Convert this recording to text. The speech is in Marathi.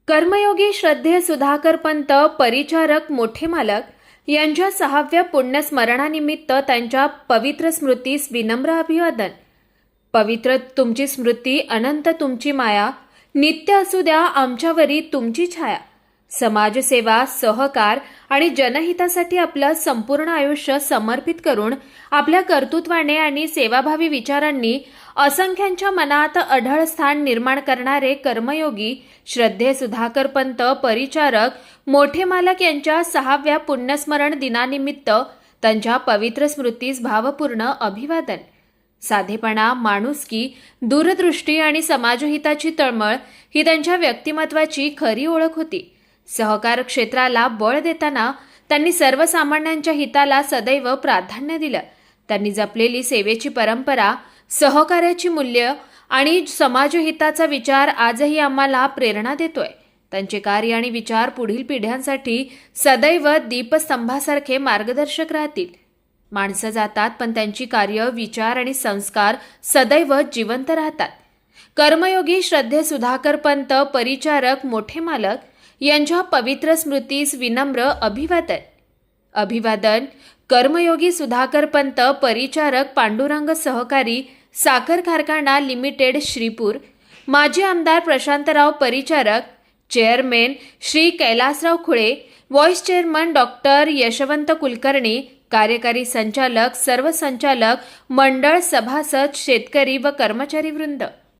कर्मयोगी श्रद्धेय सुधाकर पंत परिचारक मोठे मालक यांच्या 6व्या पुण्यस्मरणानिमित्त त्यांच्या पवित्र स्मृतीस विनम्र अभिवादन। पवित्र तुमची स्मृती, अनंत तुमची माया, नित्य असू द्या आमच्यावरी तुमची छाया। समाजसेवा, सहकार आणि जनहितासाठी आपलं संपूर्ण आयुष्य समर्पित करून आपल्या कर्तृत्वाने आणि सेवाभावी विचारांनी असंख्यांच्या मनात अढळ स्थान निर्माण करणारे कर्मयोगी श्रद्धेय सुधाकर पंत परिचारक मोठे मालक यांच्या 6व्या पुण्यस्मरण दिनानिमित्त त्यांच्या पवित्र स्मृतीस भावपूर्ण अभिवादन। साधेपणा, माणुसकी, दूरदृष्टी आणि समाजहिताची तळमळ ही त्यांच्या व्यक्तिमत्वाची खरी ओळख होती। सहकार क्षेत्राला बळ देताना त्यांनी सर्वसामान्यांच्या हिताला सदैव प्राधान्य दिलं। त्यांनी जपलेली सेवेची परंपरा, सहकार्याची मूल्य आणि समाजहिताचा विचार आजही आम्हाला प्रेरणा देतोय। त्यांचे कार्य आणि विचार पुढील पिढ्यांसाठी सदैव दीपस्तंभासारखे मार्गदर्शक राहतील। माणसं जातात, पण त्यांची कार्य, विचार आणि संस्कार सदैव जिवंत राहतात। कर्मयोगी श्रद्धेय सुधाकर पंत परिचारक मोठे मालक यांच्या पवित्र स्मृतीस विनम्र अभिवादन। अभिवादन। कर्मयोगी सुधाकर पंत परिचारक पांडुरंग सहकारी साखर कारखाना लिमिटेड श्रीपूर, माजी आमदार Prashantrao Paricharak, chairman Shri Kailasrao Khule, vice chairman doctor Yashwant Kulkarni, कार्यकारी संचालक, सर्व संचालक मंडळ, सभासद, शेतकरी व कर्मचारी वृंद।